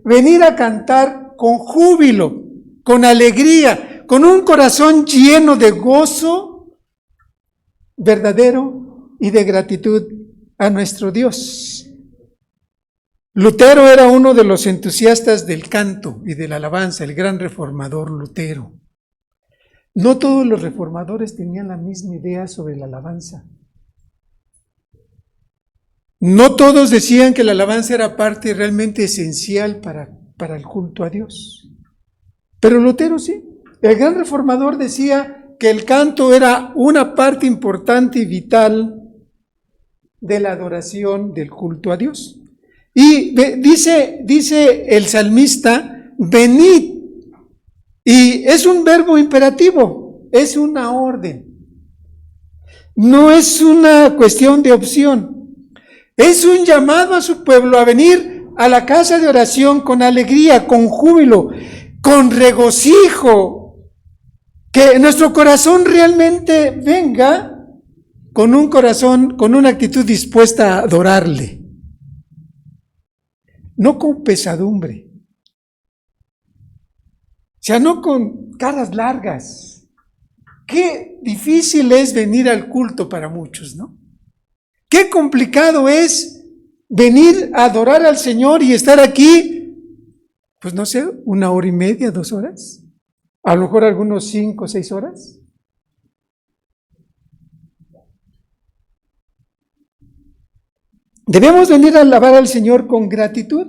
venir a cantar con júbilo, con alegría, con un corazón lleno de gozo verdadero y de gratitud a nuestro Dios. Lutero era uno de los entusiastas del canto y de la alabanza, el gran reformador Lutero. No todos los reformadores tenían la misma idea sobre la alabanza. No todos decían que la alabanza era parte realmente esencial para el culto a Dios. Pero Lutero sí. El gran reformador decía que el canto era una parte importante y vital de la adoración del culto a Dios. Y dice el salmista, venid. Y es un verbo imperativo, es una orden. No es una cuestión de opción. Es un llamado a su pueblo a venir a la casa de oración con alegría, con júbilo, con regocijo. Que nuestro corazón realmente venga con un corazón, con una actitud dispuesta a adorarle. No con pesadumbre. O sea, no con caras largas. Qué difícil es venir al culto para muchos, ¿no? Qué complicado es venir a adorar al Señor y estar aquí, pues no sé, 1 hora y media, 2 horas. A lo mejor algunos 5 o 6 horas. Debemos venir a alabar al Señor con gratitud.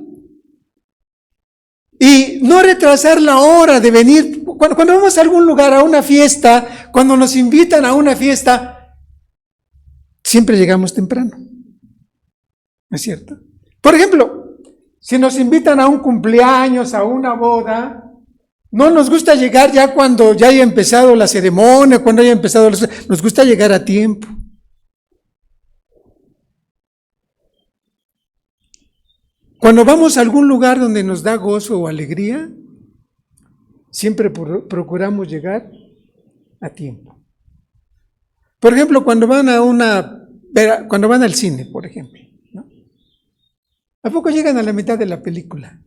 Y no retrasar la hora de venir. Cuando vamos a algún lugar, a una fiesta, cuando nos invitan a una fiesta, siempre llegamos temprano. ¿No es cierto? Por ejemplo, si nos invitan a un cumpleaños, a una boda, no nos gusta llegar ya cuando ya haya empezado la ceremonia, cuando haya empezado, nos gusta llegar a tiempo. Cuando vamos a algún lugar donde nos da gozo o alegría, siempre procuramos llegar a tiempo. Por ejemplo, cuando van al cine, por ejemplo, ¿no? ¿A poco llegan a la mitad de la película?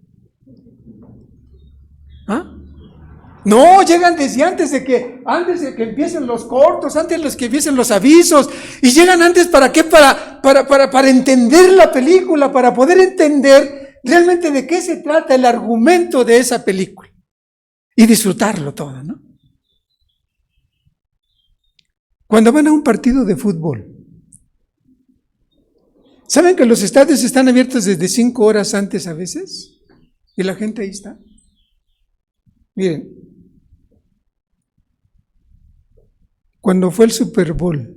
¿Ah? No, llegan desde antes de que empiecen los cortos, antes de que empiecen los avisos, y llegan antes, ¿para qué? Para entender la película, para poder entender realmente de qué se trata el argumento de esa película, y disfrutarlo todo, ¿no? Cuando van a un partido de fútbol, ¿saben que los estadios están abiertos desde 5 horas antes a veces? Y la gente ahí está. Miren, cuando fue el Super Bowl,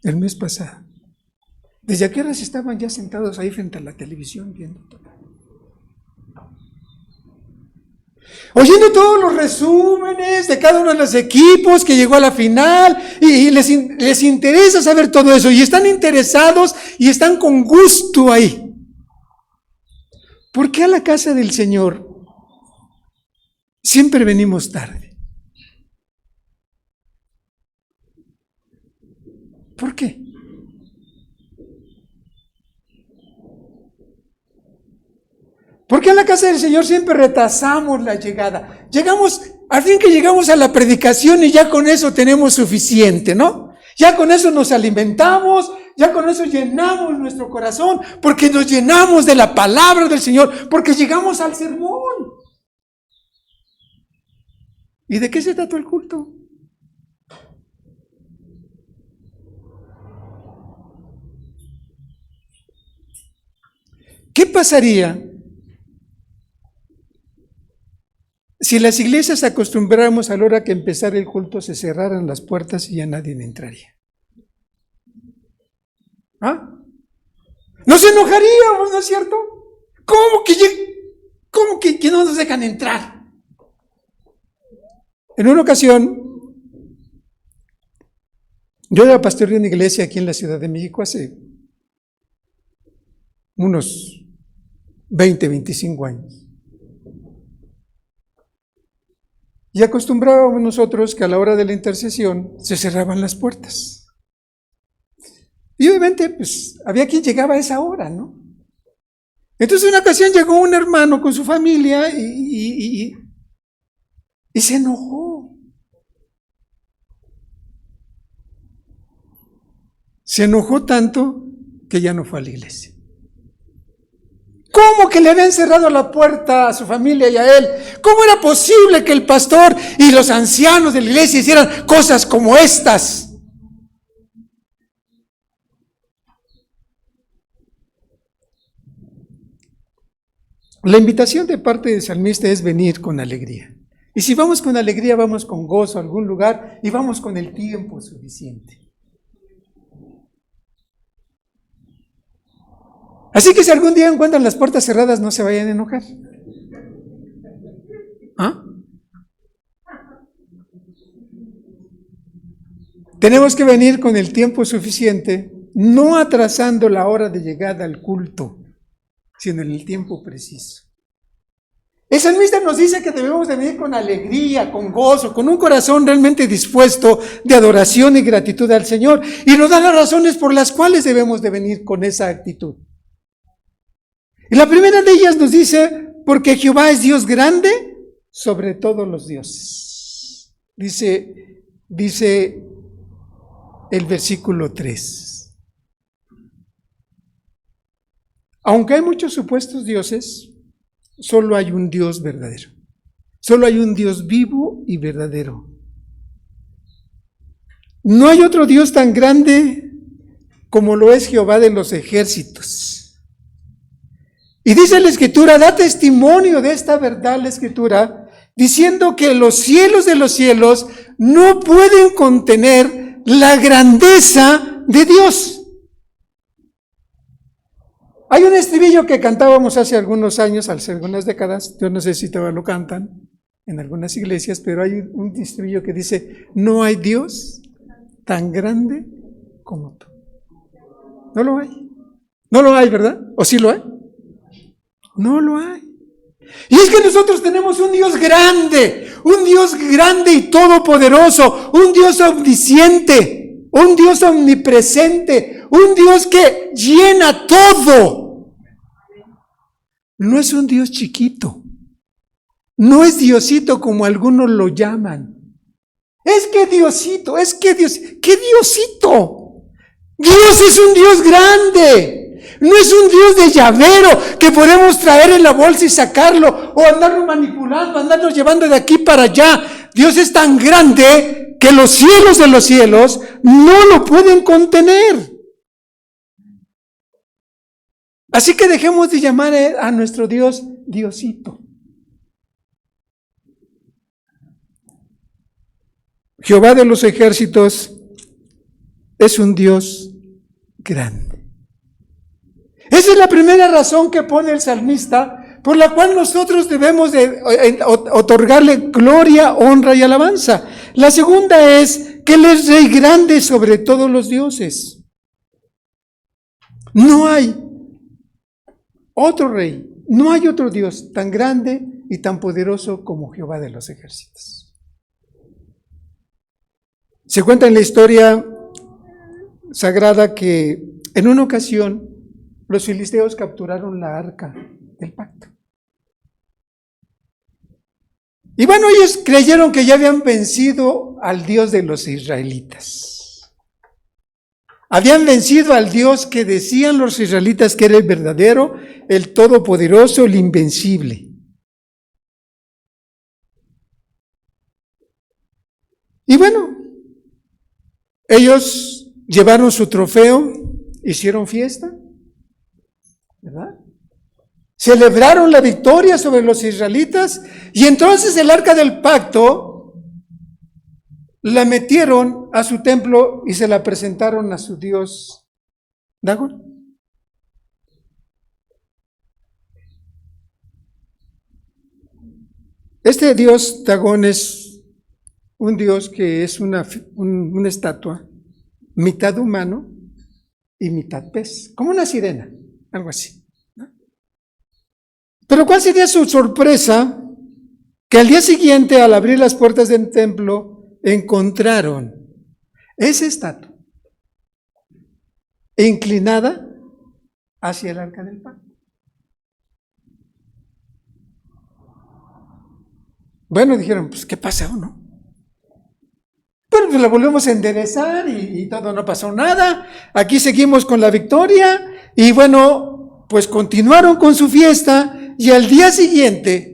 el mes pasado, ¿desde a qué horas estaban ya sentados ahí frente a la televisión viendo todo? Oyendo todos los resúmenes de cada uno de los equipos que llegó a la final, y les interesa saber todo eso, y están interesados y están con gusto ahí. ¿Por qué a la casa del Señor siempre venimos tarde? ¿Por qué? ¿Por qué a la casa del Señor siempre retrasamos la llegada? Al fin que llegamos a la predicación y ya con eso tenemos suficiente, ¿no? Ya con eso nos alimentamos, ya con eso llenamos nuestro corazón, porque nos llenamos de la palabra del Señor, porque llegamos al sermón. ¿Y de qué se trató el culto? ¿Qué pasaría si las iglesias acostumbráramos a la hora que empezara el culto se cerraran las puertas y ya nadie entraría? ¿Ah? Nos enojaríamos, ¿no es cierto? ¿Cómo que no nos dejan entrar? En una ocasión, yo era pastor de una iglesia aquí en la Ciudad de México hace unos 20, 25 años. Y acostumbrábamos nosotros que a la hora de la intercesión se cerraban las puertas. Y obviamente, pues, había quien llegaba a esa hora, ¿no? Entonces, una ocasión llegó un hermano con su familia y se enojó. Se enojó tanto que ya no fue a la iglesia. ¿Cómo que le habían cerrado la puerta a su familia y a él? ¿Cómo era posible que el pastor y los ancianos de la iglesia hicieran cosas como estas? La invitación de parte del salmista es venir con alegría. Y si vamos con alegría, vamos con gozo a algún lugar y vamos con el tiempo suficiente. Así que si algún día encuentran las puertas cerradas, no se vayan a enojar. ¿Ah? Tenemos que venir con el tiempo suficiente, no atrasando la hora de llegada al culto, sino en el tiempo preciso. El salmista nos dice que debemos de venir con alegría, con gozo, con un corazón realmente dispuesto de adoración y gratitud al Señor. Y nos da las razones por las cuales debemos de venir con esa actitud. Y la primera de ellas nos dice, porque Jehová es Dios grande sobre todos los dioses. Dice el versículo 3. Aunque hay muchos supuestos dioses, solo hay un Dios verdadero. Solo hay un Dios vivo y verdadero. No hay otro Dios tan grande como lo es Jehová de los ejércitos. Y dice la Escritura, da testimonio de esta verdad la Escritura, diciendo que los cielos de los cielos no pueden contener la grandeza de Dios. Hay un estribillo que cantábamos hace algunos años, hace algunas décadas, yo no sé si todavía lo cantan en algunas iglesias, pero hay un estribillo que dice, no hay Dios tan grande como tú. No lo hay. No lo hay, ¿verdad? ¿O sí lo hay? No lo hay. Y es que nosotros tenemos un Dios grande y todopoderoso, un Dios omnisciente, un Dios omnipresente, un Dios que llena todo. No es un Dios chiquito, no es Diosito como algunos lo llaman. ¿Qué Diosito? ¿Qué Diosito? Dios es un Dios grande. No es un Dios de llavero que podemos traer en la bolsa y sacarlo o andarlo manipulando, andarlo llevando de aquí para allá. Dios es tan grande que los cielos de los cielos no lo pueden contener. Así que dejemos de llamar a nuestro Dios Diosito. Jehová de los ejércitos es un Dios grande. Esa es la primera razón que pone el salmista, por la cual nosotros debemos de otorgarle gloria, honra y alabanza. La segunda es que Él es Rey grande sobre todos los dioses. No hay otro Rey, no hay otro Dios tan grande y tan poderoso como Jehová de los ejércitos. Se cuenta en la historia sagrada que en una ocasión los filisteos capturaron la arca del pacto. Y bueno, ellos creyeron que ya habían vencido al Dios de los israelitas. Habían vencido al Dios que decían los israelitas que era el verdadero, el todopoderoso, el invencible. Y bueno, ellos llevaron su trofeo, hicieron fiesta, ¿verdad? Celebraron la victoria sobre los israelitas y entonces el arca del pacto la metieron a su templo y se la presentaron a su dios Dagón. Este dios Dagón es un dios que es una estatua, mitad humano y mitad pez, como una sirena, algo así. Pero ¿cuál sería su sorpresa? Que al día siguiente, al abrir las puertas del templo, encontraron esa estatua inclinada hacia el arca del pacto. Bueno, dijeron, pues, ¿qué pasó, no? Bueno, pues la volvemos a enderezar y todo, no pasó nada. Aquí seguimos con la victoria y bueno, pues continuaron con su fiesta y al día siguiente,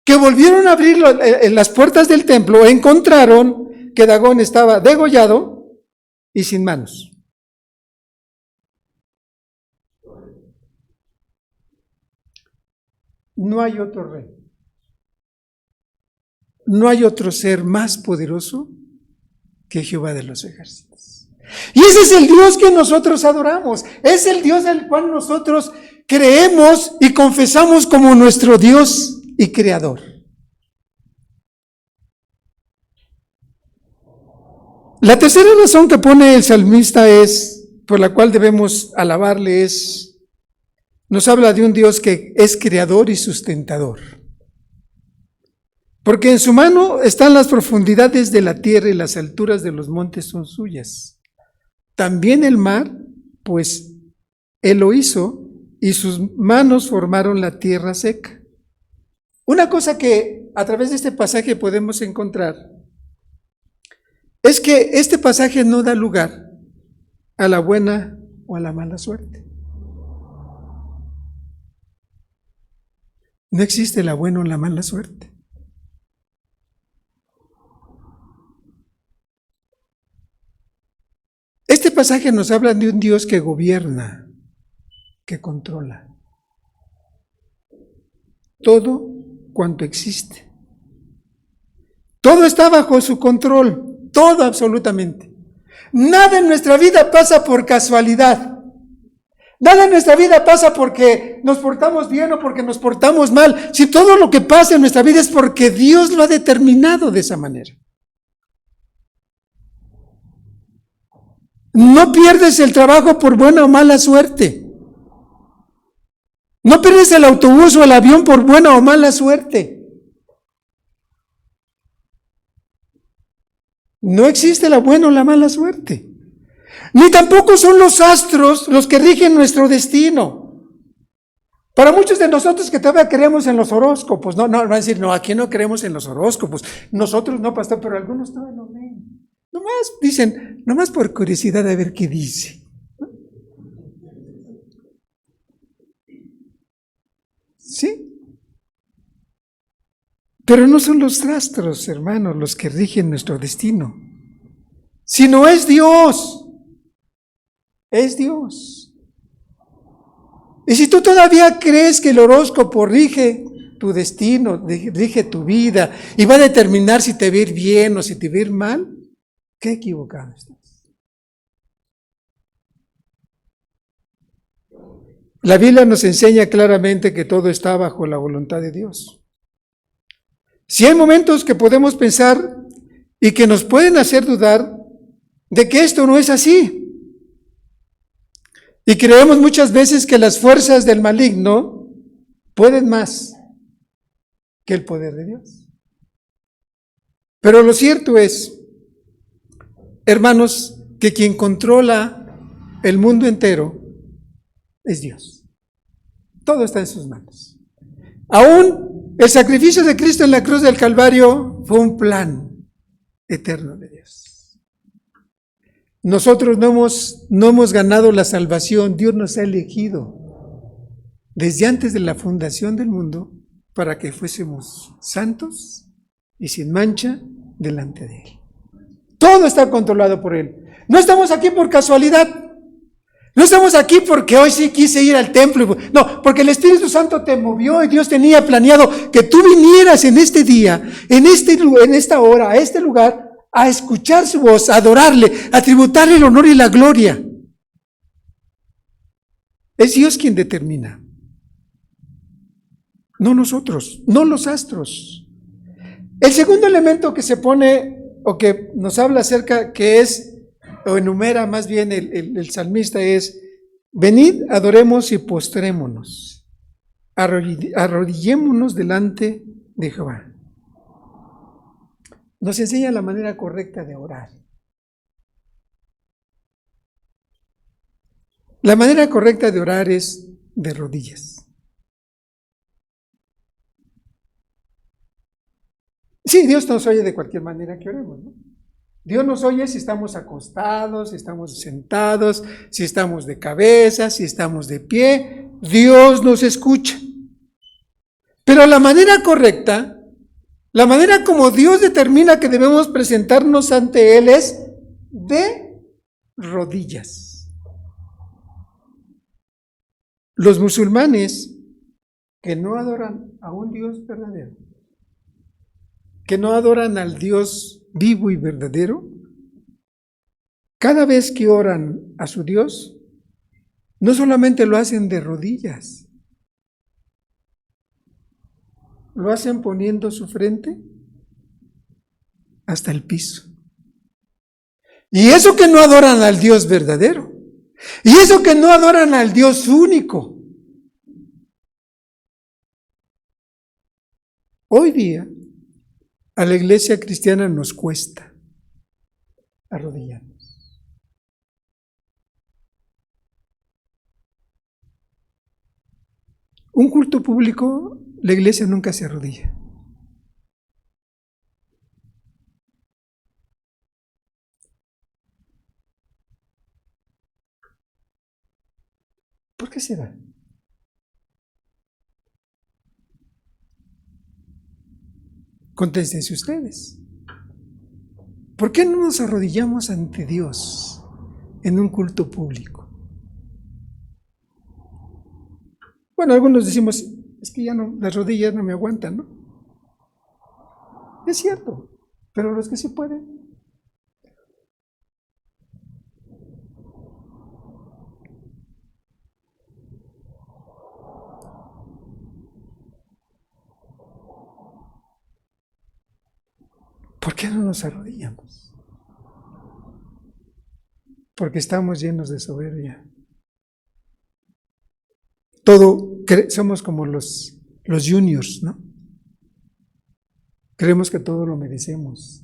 que volvieron a abrir las puertas del templo, encontraron que Dagón estaba degollado y sin manos. No hay otro rey. No hay otro ser más poderoso que Jehová de los ejércitos. Y ese es el Dios que nosotros adoramos. Es el Dios del cual nosotros creemos y confesamos como nuestro Dios y Creador. La tercera razón que pone el salmista por la cual debemos alabarle nos habla de un Dios que es creador y sustentador. Porque en su mano están las profundidades de la tierra y las alturas de los montes son suyas. También el mar, pues él lo hizo y sus manos formaron la tierra seca. Una cosa que a través de este pasaje podemos encontrar es que este pasaje no da lugar a la buena o a la mala suerte. No existe la buena o la mala suerte. Este pasaje nos habla de un Dios que gobierna, que controla todo cuanto existe. Todo está bajo su control, todo absolutamente. Nada en nuestra vida pasa por casualidad. Nada en nuestra vida pasa porque nos portamos bien o porque nos portamos mal. Si todo lo que pasa en nuestra vida es porque Dios lo ha determinado de esa manera. No pierdes el trabajo por buena o mala suerte. No pierdes el autobús o el avión por buena o mala suerte. No existe la buena o la mala suerte. Ni tampoco son los astros los que rigen nuestro destino. Para muchos de nosotros que todavía creemos en los horóscopos, no van a decir, no, aquí no creemos en los horóscopos. Nosotros no, pastor, pero algunos todavía lo leen. Nomás dicen, nomás por curiosidad a ver qué dice. ¿Sí? Pero no son los astros, hermanos, los que rigen nuestro destino, sino es Dios. Es Dios. Y si tú todavía crees que el horóscopo rige tu destino, rige tu vida y va a determinar si te va a ir bien o si te va a ir mal, qué equivocado estás. La Biblia nos enseña claramente que todo está bajo la voluntad de Dios. Si hay momentos que podemos pensar y que nos pueden hacer dudar de que esto no es así. Y creemos muchas veces que las fuerzas del maligno pueden más que el poder de Dios. Pero lo cierto es, hermanos, que quien controla el mundo entero es Dios. Todo está en sus manos. Aún el sacrificio de Cristo en la cruz del Calvario fue un plan eterno de Dios. Nosotros no hemos ganado la salvación, Dios nos ha elegido desde antes de la fundación del mundo para que fuésemos santos y sin mancha delante de Él. Todo está controlado por Él. No estamos aquí por casualidad. No estamos aquí porque hoy sí quise ir al templo. No, porque el Espíritu Santo te movió y Dios tenía planeado que tú vinieras en este día, en esta hora, a este lugar, a escuchar su voz, a adorarle, a tributarle el honor y la gloria. Es Dios quien determina. No nosotros, no los astros. El segundo elemento que se pone o que nos habla acerca, que es, o enumera más bien el salmista, es: venid, adoremos y postrémonos, arrodillémonos delante de Jehová. Nos enseña la manera correcta de orar. La manera correcta de orar es de rodillas. Sí, Dios nos oye de cualquier manera que oremos, ¿no? Dios nos oye si estamos acostados, si estamos sentados, si estamos de cabeza, si estamos de pie. Dios nos escucha. Pero la manera correcta, la manera como Dios determina que debemos presentarnos ante Él es de rodillas. Los musulmanes que no adoran a un Dios verdadero, que no adoran al Dios vivo y verdadero, cada vez que oran a su Dios, no solamente lo hacen de rodillas, lo hacen poniendo su frente hasta el piso. Y eso que no adoran al Dios verdadero, y eso que no adoran al Dios único. Hoy día, a la iglesia cristiana nos cuesta arrodillarnos. Un culto público, la iglesia nunca se arrodilla. ¿Por qué será? Contéstense ustedes. ¿Por qué no nos arrodillamos ante Dios en un culto público? Bueno, algunos decimos, es que ya no, las rodillas no me aguantan, ¿no? Es cierto, pero los que sí pueden. ¿Por qué no nos arrodillamos? Porque estamos llenos de soberbia. Somos como los juniors, ¿no? Creemos que todo lo merecemos.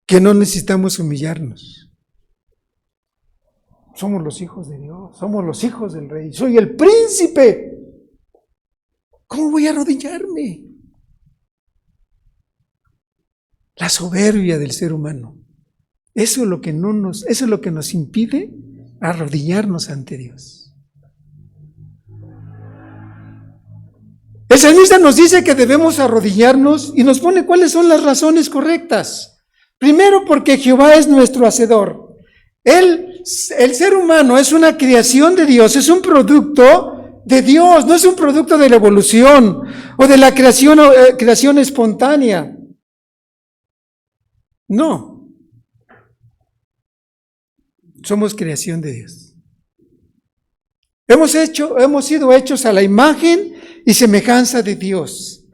Que no necesitamos humillarnos. Somos los hijos de Dios, somos los hijos del Rey. Soy el príncipe. ¿Cómo voy a arrodillarme? La soberbia del ser humano. Eso es lo que nos impide arrodillarnos ante Dios. El salmista nos dice que debemos arrodillarnos y nos pone cuáles son las razones correctas. Primero, porque Jehová es nuestro hacedor. El ser humano es una creación de Dios, es un producto de Dios, no es un producto de la evolución o de la creación espontánea. No. Somos creación de Dios. Hemos sido hechos a la imagen y semejanza de Dios.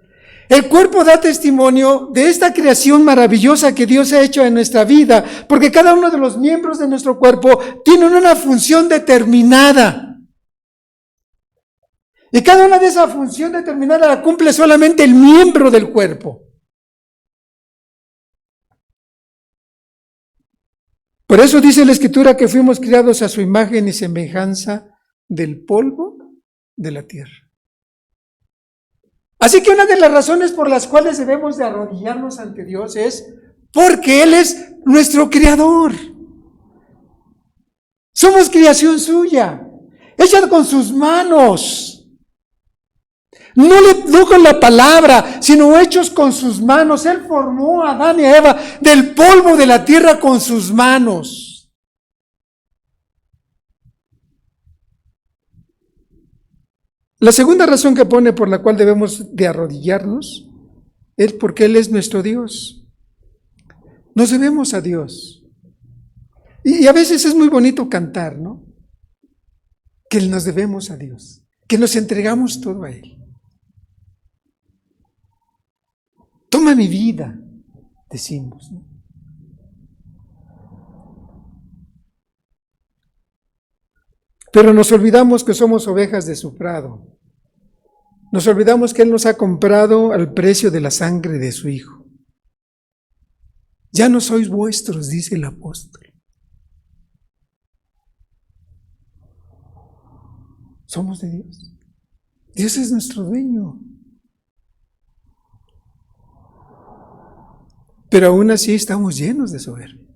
El cuerpo da testimonio de esta creación maravillosa que Dios ha hecho en nuestra vida, porque cada uno de los miembros de nuestro cuerpo tiene una función determinada. Y cada una de esa función determinada la cumple solamente el miembro del cuerpo. Por eso dice la Escritura que fuimos creados a su imagen y semejanza del polvo de la tierra. Así que una de las razones por las cuales debemos de arrodillarnos ante Dios es porque Él es nuestro creador. Somos creación suya, hecha con sus manos. No con la palabra, sino hechos con sus manos. Él formó a Adán y a Eva del polvo de la tierra con sus manos. La segunda razón que pone por la cual debemos de arrodillarnos es porque Él es nuestro Dios. Nos debemos a Dios. Y a veces es muy bonito cantar, ¿no? Que nos debemos a Dios, que nos entregamos todo a Él. Toma mi vida, decimos, ¿no? Pero nos olvidamos que somos ovejas de su prado. Nos olvidamos que Él nos ha comprado al precio de la sangre de su Hijo. Ya no sois vuestros, dice el apóstol. Somos de Dios. Dios es nuestro dueño. Pero aún así estamos llenos de soberbia.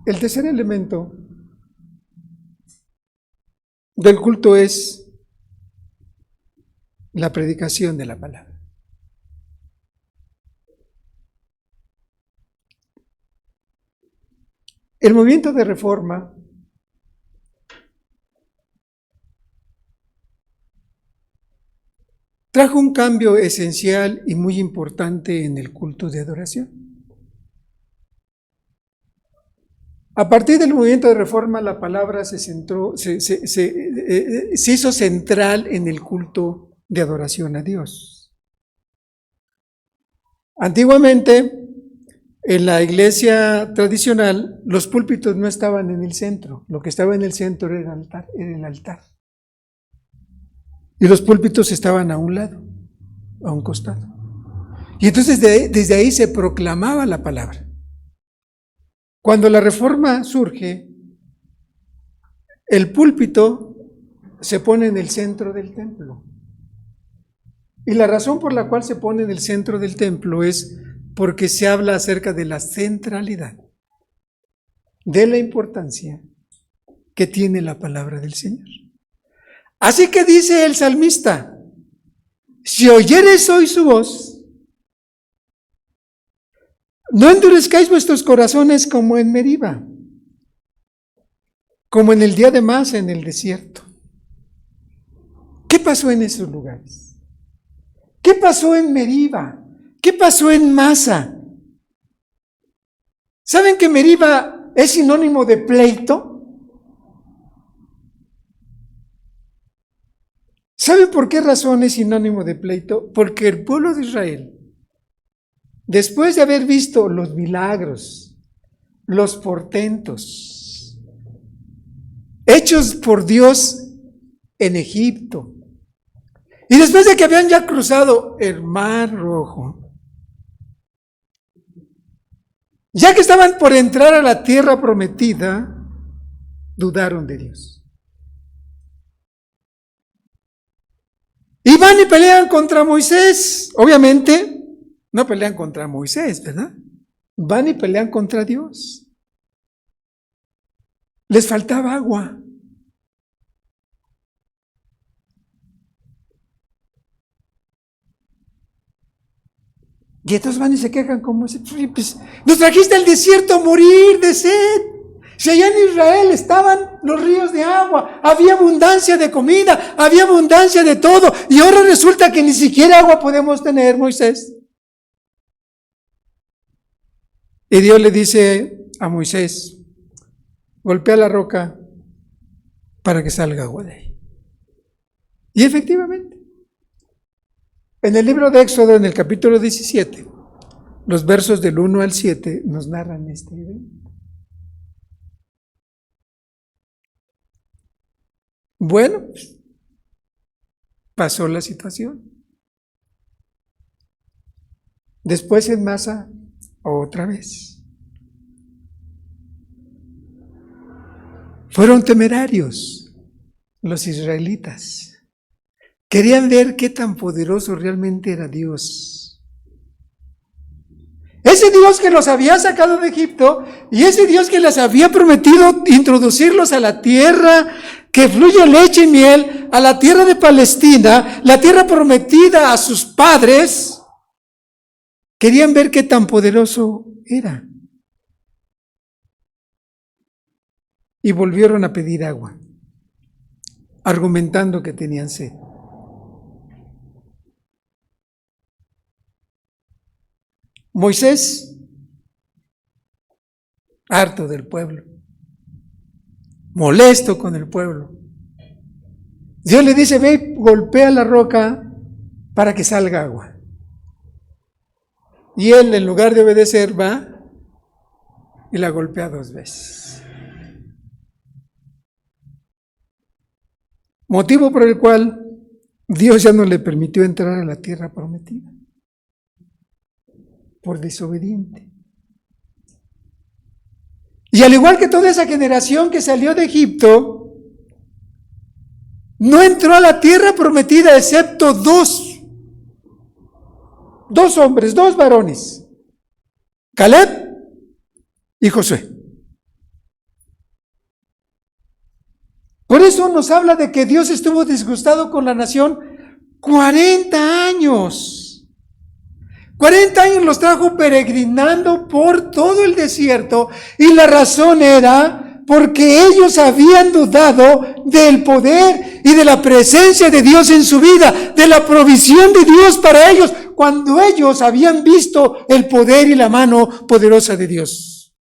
El tercer elemento del culto es la predicación de la palabra. El movimiento de reforma trajo un cambio esencial y muy importante en el culto de adoración. A partir del movimiento de reforma, la palabra se hizo central en el culto de adoración a Dios. Antiguamente, en la iglesia tradicional, los púlpitos no estaban en el centro. Lo que estaba en el centro era el altar. Y los púlpitos estaban a un lado, a un costado. Y entonces desde ahí se proclamaba la palabra. Cuando la reforma surge, el púlpito se pone en el centro del templo. Y la razón por la cual se pone en el centro del templo es porque se habla acerca de la centralidad, de la importancia que tiene la palabra del Señor. Así que dice el salmista: si oyereis hoy su voz, no endurezcáis vuestros corazones como en Meriba, como en el día de Masa en el desierto. ¿Qué pasó en esos lugares? ¿Qué pasó en Meriba? ¿Qué pasó en Masa? ¿Saben que Meriba es sinónimo de pleito? ¿Saben por qué razón es sinónimo de pleito? Porque el pueblo de Israel, después de haber visto los milagros, los portentos, hechos por Dios en Egipto, y después de que habían ya cruzado el Mar Rojo, ya que estaban por entrar a la tierra prometida, dudaron de Dios. Y van y pelean contra Moisés. Obviamente, no pelean contra Moisés, ¿verdad? Van y pelean contra Dios. Les faltaba agua. Y entonces van y se quejan como, pues, nos trajiste al desierto a morir de sed. Si allá en Israel estaban los ríos de agua, había abundancia de comida, había abundancia de todo, y ahora resulta que ni siquiera agua podemos tener, Moisés. Y Dios le dice a Moisés: golpea la roca para que salga agua de ahí. Y efectivamente, en el libro de Éxodo, en el capítulo 17, los versos del 1 al 7 nos narran este evento. Bueno, pasó la situación. Después en Masa, otra vez. Fueron temerarios los israelitas. Querían ver qué tan poderoso realmente era Dios. Ese Dios que los había sacado de Egipto y ese Dios que les había prometido introducirlos a la tierra que fluye leche y miel, a la tierra de Palestina, la tierra prometida a sus padres, querían ver qué tan poderoso era. Y volvieron a pedir agua, argumentando que tenían sed. Moisés, harto del pueblo, molesto con el pueblo, Dios le dice: ve, golpea la roca para que salga agua. Y él, en lugar de obedecer, va y la golpea 2 veces. Motivo por el cual Dios ya no le permitió entrar a la tierra prometida. Por desobediente. Y al igual que toda esa generación que salió de Egipto, no entró a la tierra prometida excepto dos hombres, dos varones, Caleb y Josué. Por eso nos habla de que Dios estuvo disgustado con la nación 40 años. 40 años los trajo peregrinando por todo el desierto, y la razón era porque ellos habían dudado del poder y de la presencia de Dios en su vida, de la provisión de Dios para ellos, cuando ellos habían visto el poder y la mano poderosa de Dios.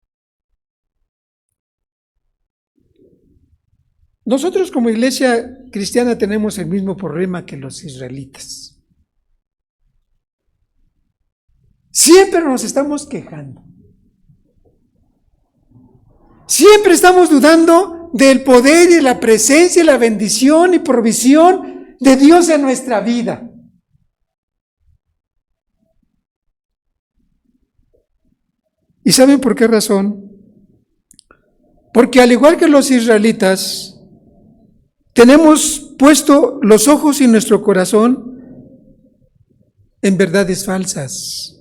Nosotros como iglesia cristiana tenemos el mismo problema que los israelitas. Siempre nos estamos quejando. Siempre estamos dudando del poder y la presencia y la bendición y provisión de Dios en nuestra vida. ¿Y saben por qué razón? Porque al igual que los israelitas, tenemos puesto los ojos y nuestro corazón en verdades falsas.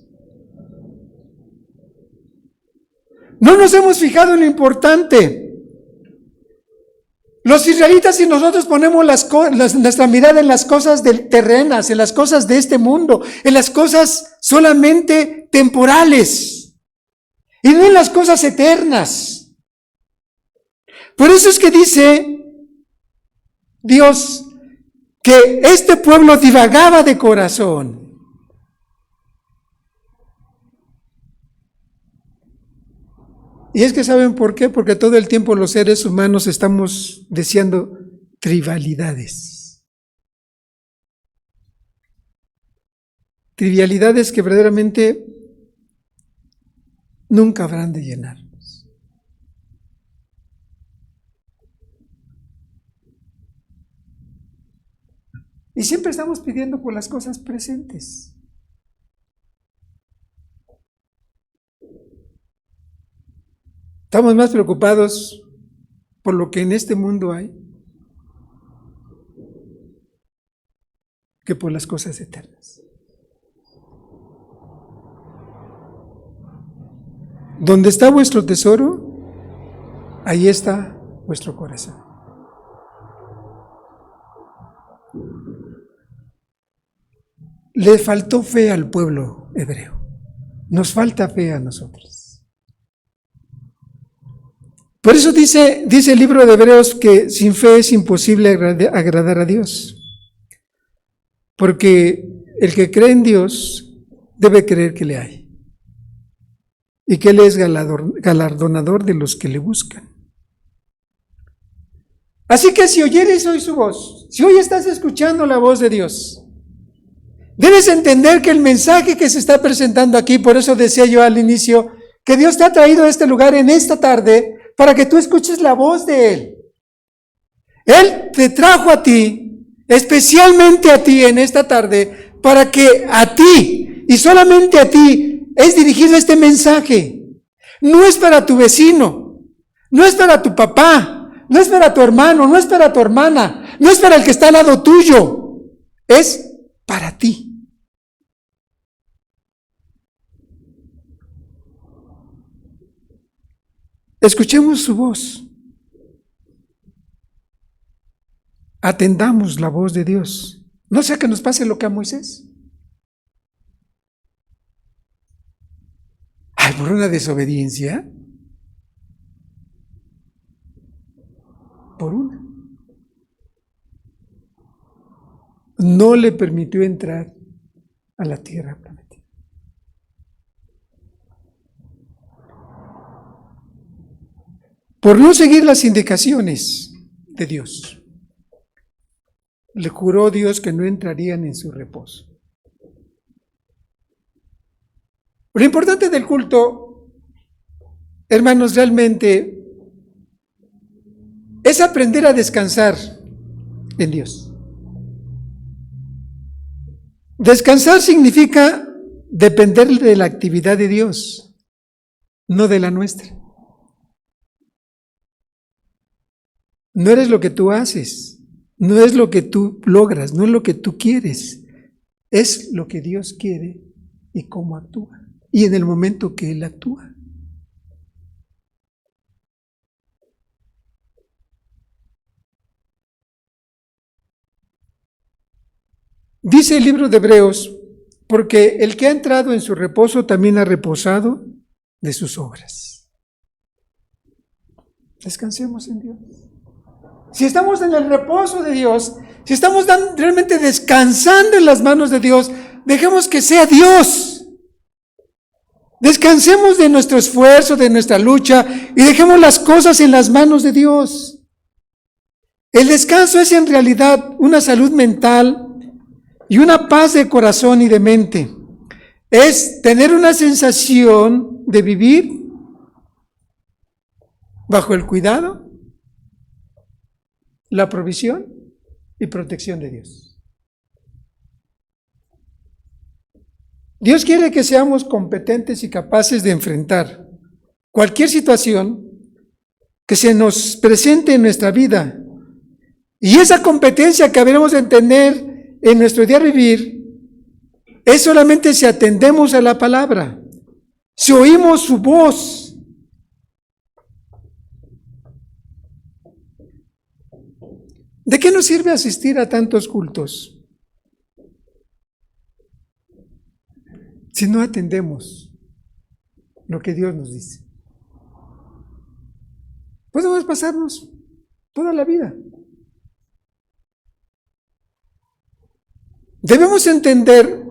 No nos hemos fijado en lo importante. Los israelitas y nosotros ponemos nuestra mirada en las cosas terrenas, en las cosas de este mundo, en las cosas solamente temporales y no en las cosas eternas. Por eso es que dice Dios que este pueblo divagaba de corazón. Y es que ¿saben por qué? Porque todo el tiempo los seres humanos estamos deseando trivialidades. Trivialidades que verdaderamente nunca habrán de llenarnos. Y siempre estamos pidiendo por las cosas presentes. Estamos más preocupados por lo que en este mundo hay que por las cosas eternas. Donde está vuestro tesoro, ahí está vuestro corazón. Le faltó fe al pueblo hebreo. Nos falta fe a nosotros. Por eso dice el libro de Hebreos que sin fe es imposible agradar a Dios. Porque el que cree en Dios debe creer que le hay. Y que Él es galardonador de los que le buscan. Así que si oyeres hoy su voz, si hoy estás escuchando la voz de Dios, debes entender que el mensaje que se está presentando aquí, por eso decía yo al inicio, que Dios te ha traído a este lugar en esta tarde para que tú escuches la voz de Él. Él te trajo a ti, especialmente a ti en esta tarde, para que a ti, y solamente a ti, es dirigido este mensaje. No es para tu vecino, no es para tu papá, no es para tu hermano, no es para tu hermana, no es para el que está al lado tuyo, es para ti. Escuchemos su voz. Atendamos la voz de Dios. No sea que nos pase lo que a Moisés. Ay, por una desobediencia. Por una. No le permitió entrar a la tierra prometida. Por no seguir las indicaciones de Dios, le juró Dios que no entrarían en su reposo. Lo importante del culto, hermanos, realmente es aprender a descansar en Dios. Descansar significa depender de la actividad de Dios, no de la nuestra. no eres lo que tú haces, no es lo que tú logras, no es lo que tú quieres, es lo que Dios quiere y cómo actúa, y en el momento que Él actúa. Dice el libro de Hebreos, porque el que ha entrado en su reposo también ha reposado de sus obras. Descansemos en Dios. Si estamos en el reposo de Dios, si estamos realmente descansando en las manos de Dios, dejemos que sea Dios. Descansemos de nuestro esfuerzo, de nuestra lucha, y dejemos las cosas en las manos de Dios. El descanso es en realidad una salud mental y una paz de corazón y de mente. Es tener una sensación de vivir bajo el cuidado, la provisión y protección de Dios. Dios quiere que seamos competentes y capaces de enfrentar cualquier situación que se nos presente en nuestra vida. Y esa competencia que habremos de tener en nuestro día vivir es solamente si atendemos a la palabra, si oímos su voz. ¿De qué nos sirve asistir a tantos cultos si no atendemos lo que Dios nos dice? Podemos pasarnos toda la vida. Debemos entender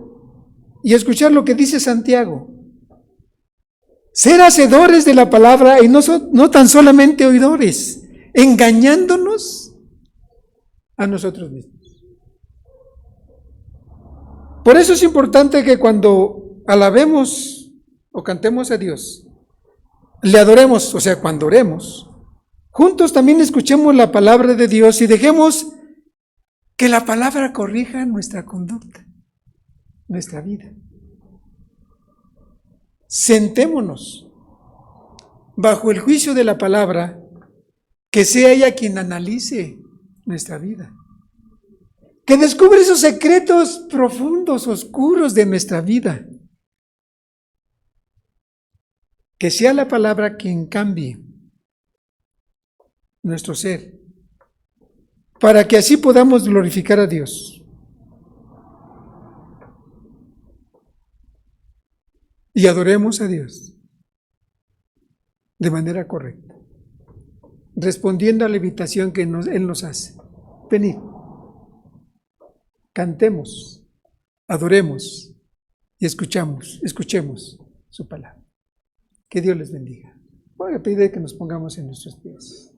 y escuchar lo que dice Santiago. Ser hacedores de la palabra y no tan solamente oidores, engañándonos a nosotros mismos. Por eso es importante que cuando alabemos o cantemos a Dios, le adoremos, o sea, cuando oremos, juntos también escuchemos la palabra de Dios y dejemos que la palabra corrija nuestra conducta, nuestra vida. Sentémonos bajo el juicio de la palabra, que sea ella quien analice nuestra vida, que descubra esos secretos profundos, oscuros de nuestra vida, que sea la palabra quien cambie nuestro ser, para que así podamos glorificar a Dios y adoremos a Dios de manera correcta, respondiendo a la invitación que Él nos hace. Venid, cantemos, adoremos y escuchemos su palabra. Que Dios les bendiga. Voy a pedir que nos pongamos en nuestros pies.